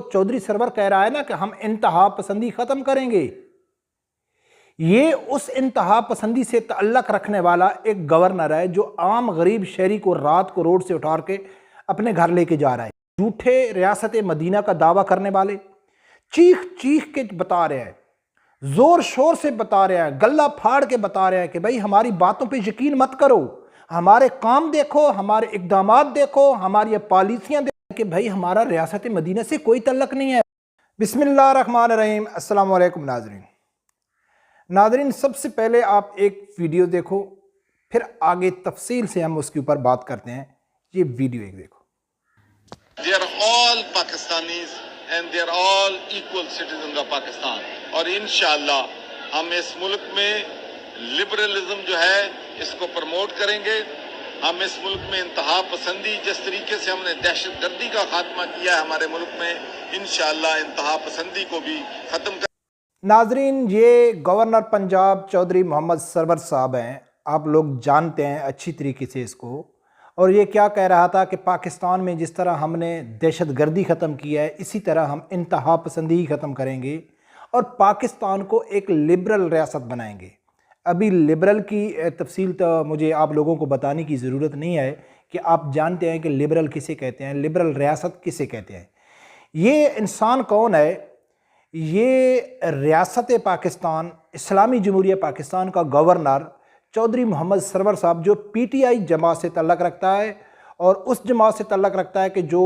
Chaudhary server कह रहा है ना कि हम इंतहा पसंदी ख़त्म करेंगे, ये उस इंतहा पसंदी से तअल्लुक़ रखने वाला एक गवर्नर है जो आम गरीब शहरी को रात को रोड से उठा के अपने घर लेके जा रहा है। झूठे रियासत मदीना का दावा करने वाले चीख चीख के बता रहे हैं, जोर शोर से बता रहे हैं, गला फाड़ के बता रहे हैं कि भाई हमारी बातों पे यकीन मत करो, हमारे काम देखो, हमारे इक़दामात देखो, हमारी पॉलिसियाँ देखो कि भाई हमारा रियासत मदीना से कोई तल्लक नहीं है। बिस्मिल्लाहिर्रहमानिर्रहीम। अस्सलाम वालेकुम नाज़रीन। नाज़रीन, सबसे पहले आप एक वीडियो देखो, फिर आगे तफसील से हम उसके ऊपर बात करते हैं। ये वीडियो एक देखो। They are all Pakistanis and they are all equal citizens of Pakistan। और इंशाअल्लाह हम इस मुल्क में लिबरलिज्म जो है इसको प्रमोट करेंगे। हम इस मुल्क में इंतहा पसंदी, जिस तरीके से हमने दहशत गर्दी का खात्मा किया है हमारे मुल्क में, इंशाअल्लाह इंतहा पसंदी को भी ख़त्म कर। नाजरीन, ये गवर्नर पंजाब चौधरी मोहम्मद सरवर साहब हैं, आप लोग जानते हैं अच्छी तरीके से इसको। और ये क्या कह रहा था कि पाकिस्तान में जिस तरह हमने दहशत गर्दी ख़त्म किया है, इसी तरह हम इंतहा पसंदी ही ख़त्म करेंगे और पाकिस्तान को एक लिबरल रियासत बनाएंगे। अभी लिबरल की तफसील तो मुझे आप लोगों को बताने की ज़रूरत नहीं है कि आप जानते हैं कि लिबरल किसे कहते हैं, लिबरल रियासत किसे कहते हैं। ये इंसान कौन है? ये रियासत पाकिस्तान, इस्लामी जमहूरिया पाकिस्तान का गवर्नर चौधरी मोहम्मद सरवर साहब, जो पीटीआई जमात से तल्लक़ रखता है और उस जमात से तल्लक़ रखता है कि जो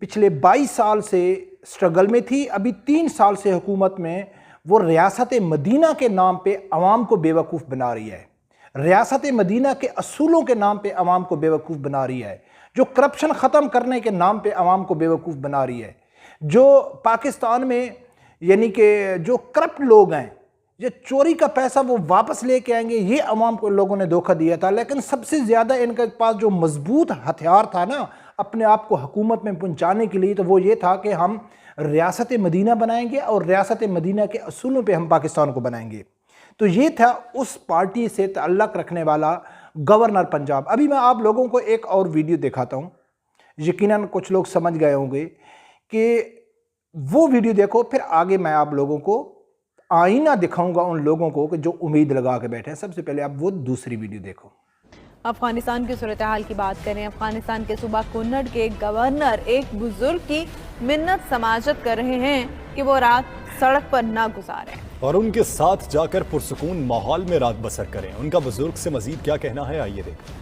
पिछले 22 साल से स्ट्रगल में थी, अभी 3 साल से हुकूमत में वो रियासत मदीना के नाम पे अवाम को बेवकूफ़ बना रही है, रियासत मदीना के असूलों के नाम पे अवाम को बेवकूफ़ बना रही है, जो करप्शन ख़त्म करने के नाम पे अवाम को बेवकूफ़ बना रही है, जो पाकिस्तान में यानी कि जो करप्ट लोग हैं, ये चोरी का पैसा वो वापस लेके आएंगे, ये अवाम को लोगों ने धोखा दिया था। लेकिन सबसे ज़्यादा इनके पास जो मजबूत हथियार था ना अपने आप को हुकूमत में पहुंचाने के लिए, तो वो ये था कि हम रियासत मदीना बनाएंगे और रियासत मदीना के असूलों पे हम पाकिस्तान को बनाएंगे। तो ये था उस पार्टी से तअल्लुक़ रखने वाला गवर्नर पंजाब। अभी मैं आप लोगों को एक और वीडियो दिखाता हूँ, यकीनन कुछ लोग समझ गए होंगे कि वो वीडियो देखो, फिर आगे मैं आप लोगों को आईना दिखाऊंगा उन लोगों को कि जो उम्मीद लगा के बैठे हैं। सबसे पहले आप वो दूसरी वीडियो देखो। अफगानिस्तान की सूरत हाल की बात करें। अफगानिस्तान के सूबा कुन्नड़ के गवर्नर एक बुजुर्ग की मिन्नत समाजत कर रहे हैं कि वो रात सड़क पर ना गुजारें और उनके साथ जाकर पुरसुकून माहौल में रात बसर करें। उनका बुजुर्ग से मजीद क्या कहना है, आइए देखें।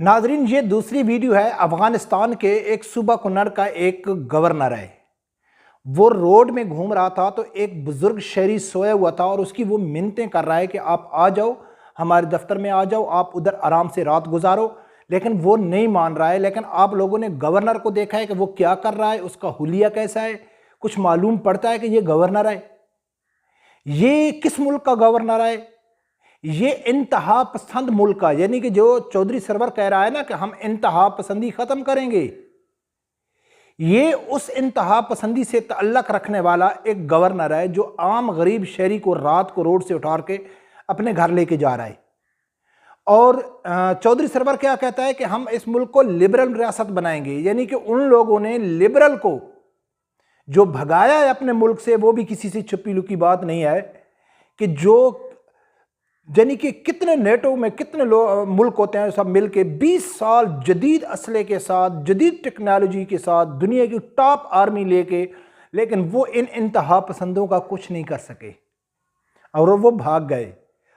नाजरीन, ये दूसरी वीडियो है। अफ़गानिस्तान के एक सूबा कुन्नड़ का एक गवर्नर है, वो रोड में घूम रहा था तो एक बुज़ुर्ग शहरी सोया हुआ था और उसकी वो मिन्नतें कर रहा है कि आप आ जाओ, हमारे दफ्तर में आ जाओ, आप उधर आराम से रात गुजारो। लेकिन वो नहीं मान रहा है। लेकिन आप लोगों ने गवर्नर को देखा है कि वो क्या कर रहा है, उसका हुलिया कैसा है, कुछ मालूम पड़ता है कि ये गवर्नर है। ये किस मुल्क का गवर्नर है? ये इंतहा पसंद मुल्क का, यानी कि जो चौधरी सरवर कह रहा है ना कि हम इंतहा पसंदी ख़त्म करेंगे, ये उस इंतहा पसंदी से तअल्लुक़ रखने वाला एक गवर्नर है जो आम गरीब शहरी को रात को रोड से उठा के अपने घर लेके जा रहा है। और चौधरी सरवर क्या कहता है कि हम इस मुल्क को लिबरल रियासत बनाएंगे, यानी कि उन लोगों ने लिबरल को जो भगाया है अपने मुल्क से, वो भी किसी से छुपी लुकी बात नहीं है कि जो यानी कि कितने नेटो में कितने मुल्क होते हैं, सब मिल के 20 साल जदीद असले के साथ, जदीद टेक्नोलॉजी के साथ, दुनिया की टॉप आर्मी लेके, लेकिन वो इन इंतहा पसंदों का कुछ नहीं कर सके और वो भाग गए।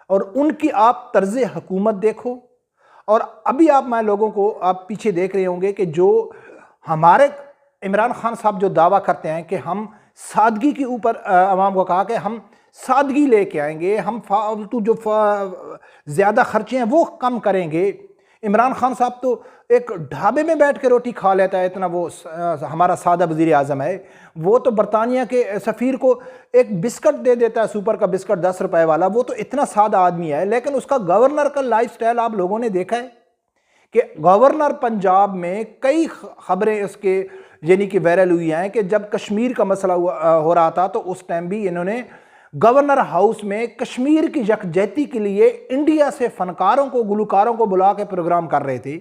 और उनकी आप तर्ज हुकूमत देखो। और अभी आप मैं लोगों को आप पीछे देख रहे होंगे कि जो हमारे इमरान खान साहब जो दावा करते हैं कि हम सादगी के ऊपर अवाम को कहा कि हम सादगी लेके आएंगे, हम फालतू जो ज़्यादा खर्चे हैं वो कम करेंगे। इमरान खान साहब तो एक ढाबे में बैठ के रोटी खा लेता है, इतना वो हमारा सादा वज़ीर आज़म है। वो तो बरतानिया के सफ़ीर को एक बिस्किट दे देता है, सुपर का बिस्किट 10 रुपए वाला, वो तो इतना सादा आदमी है। लेकिन उसका गवर्नर का लाइफस्टाइल आप लोगों ने देखा है कि गवर्नर पंजाब में कई खबरें उसके यानी कि वायरल हुई हैं कि जब कश्मीर का मसला हो रहा था तो उस टाइम भी इन्होंने गवर्नर हाउस में कश्मीर की यकजहती के लिए इंडिया से फनकारों को, गुलकारों को बुला के प्रोग्राम कर रहे थे।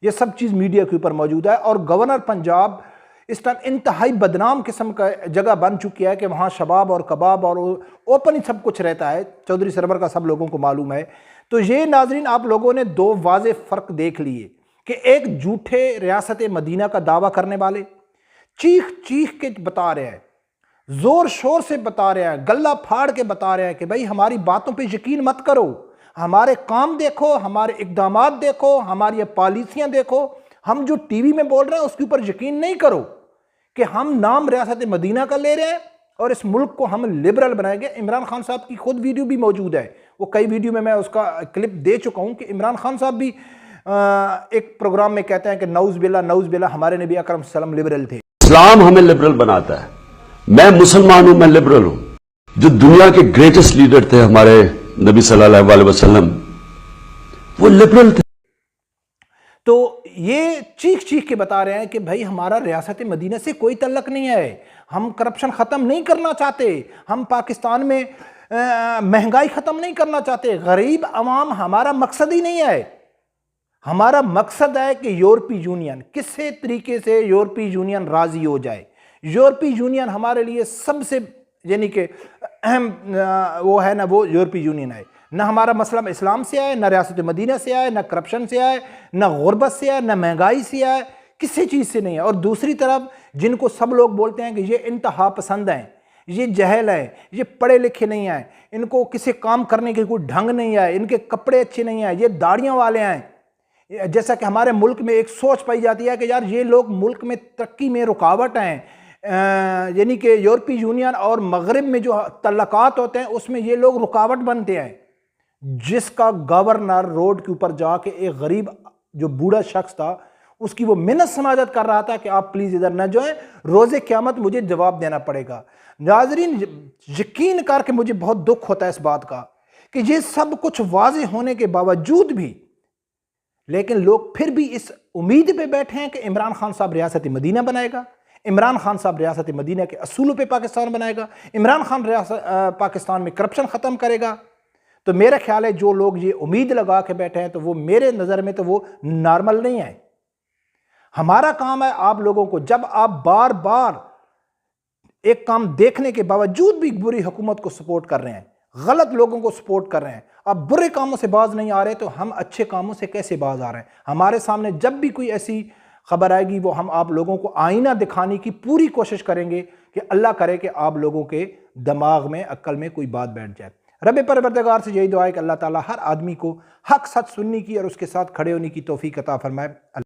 ये सब चीज़ मीडिया के ऊपर मौजूद है। और गवर्नर पंजाब इस टाइम इंतहाई बदनाम किस्म का जगह बन चुकी है कि वहाँ शबाब और कबाब और ओपन ही सब कुछ रहता है। चौधरी सरवर का सब लोगों को मालूम है। तो ये नाजरीन आप लोगों ने दो वाज़े फ़र्क देख लिए कि एक झूठे रियासत मदीना का दावा करने वाले चीख चीख के बता रहे हैं, जोर शोर से बता रहे हैं, गला फाड़ के बता रहे हैं कि भाई हमारी बातों पे यकीन मत करो, हमारे काम देखो, हमारे इक़दामात देखो, हमारी पॉलिसियाँ देखो, हम जो टीवी में बोल रहे हैं उसके ऊपर यकीन नहीं करो कि हम नाम रियासत मदीना का ले रहे हैं और इस मुल्क को हम लिबरल बनाएंगे। इमरान खान साहब की खुद वीडियो भी मौजूद है, वो कई वीडियो में मैं उसका क्लिप दे चुका हूँ कि इमरान खान साहब भी एक प्रोग्राम में कहते हैं कि नऊज़ बिल्ला हमारे नबी अकरम सल्लल्लाहु अलैहि वसल्लम लिबरल थे। इस्लाम हमें लिबरल बनाता है। मैं मुसलमान हूं, मैं लिबरल हूं। जो दुनिया के ग्रेटेस्ट लीडर थे हमारे नबी सल्लल्लाहु अलैहि वसल्लम, वो लिबरल थे। तो ये चीख चीख के बता रहे हैं कि भाई हमारा रियासत मदीना से कोई तल्लक नहीं है, हम करप्शन ख़त्म नहीं करना चाहते, हम पाकिस्तान में महंगाई ख़त्म नहीं करना चाहते, गरीब अवाम हमारा मकसद ही नहीं है। हमारा मकसद है कि यूरोपीय यूनियन किसी तरीके से यूरोपीय यूनियन राज़ी हो जाए। यूरोपीय यूनियन हमारे लिए सबसे यानी कि अहम वो है ना, वो यूरोपीय यूनियन है। न हमारा मसला इस्लाम से आए, न रियासत मदीना से आए, न करप्शन से आए, न गुरबत से आए, न महंगाई से आए, किसी चीज़ से नहीं है। और दूसरी तरफ जिनको सब लोग बोलते हैं कि ये इंतहा पसंद हैं, ये जहल हैं, ये पढ़े लिखे नहीं हैं, इनको किसी काम करने के कोई ढंग नहीं है, इनके कपड़े अच्छे नहीं हैं, ये दाढ़ियाँ वाले हैं। जैसा कि हमारे मुल्क में एक सोच पाई जाती है कि यार ये लोग मुल्क में तरक्की में रुकावट हैं, यानी कि यूरोपीय यूनियन और मगरिब में जो तल्लकात होते हैं उसमें ये लोग रुकावट बनते हैं। जिसका गवर्नर रोड के ऊपर जाके एक गरीब जो बूढ़ा शख्स था उसकी वो मिन्नत समाजत कर रहा था कि आप प्लीज़ इधर न जाएं, रोज़े क़यामत मुझे जवाब देना पड़ेगा। नाज़रीन यकीन करके मुझे बहुत दुख होता है इस बात का कि ये सब कुछ वाज़े होने के बावजूद भी लेकिन लोग फिर भी इस उम्मीद पे बैठे हैं कि इमरान खान साहब रियासत मदीना बनाएगा, इमरान खान साहब रियासत मदीना के असूलों पे पाकिस्तान बनाएगा, इमरान खान पाकिस्तान में करप्शन ख़त्म करेगा। तो मेरा ख्याल है जो लोग ये उम्मीद लगा के बैठे हैं तो वो मेरे नज़र में तो वो नॉर्मल नहीं है। हमारा काम है आप लोगों को, जब आप बार बार एक काम देखने के बावजूद भी बुरी हुकूमत को सपोर्ट कर रहे हैं, गलत लोगों को सपोर्ट कर रहे हैं, अब बुरे कामों से बाज नहीं आ रहे तो हम अच्छे कामों से कैसे बाज आ रहे हैं। हमारे सामने जब भी कोई ऐसी खबर आएगी वो हम आप लोगों को आईना दिखाने की पूरी कोशिश करेंगे कि अल्लाह करे कि आप लोगों के दिमाग में, अक्ल में कोई बात बैठ जाए। रब परवरदिगार से यही दुआ है कि अल्लाह ताला हर आदमी को हक सच सुनने की और उसके साथ खड़े होने की तौफीक अता फरमाए।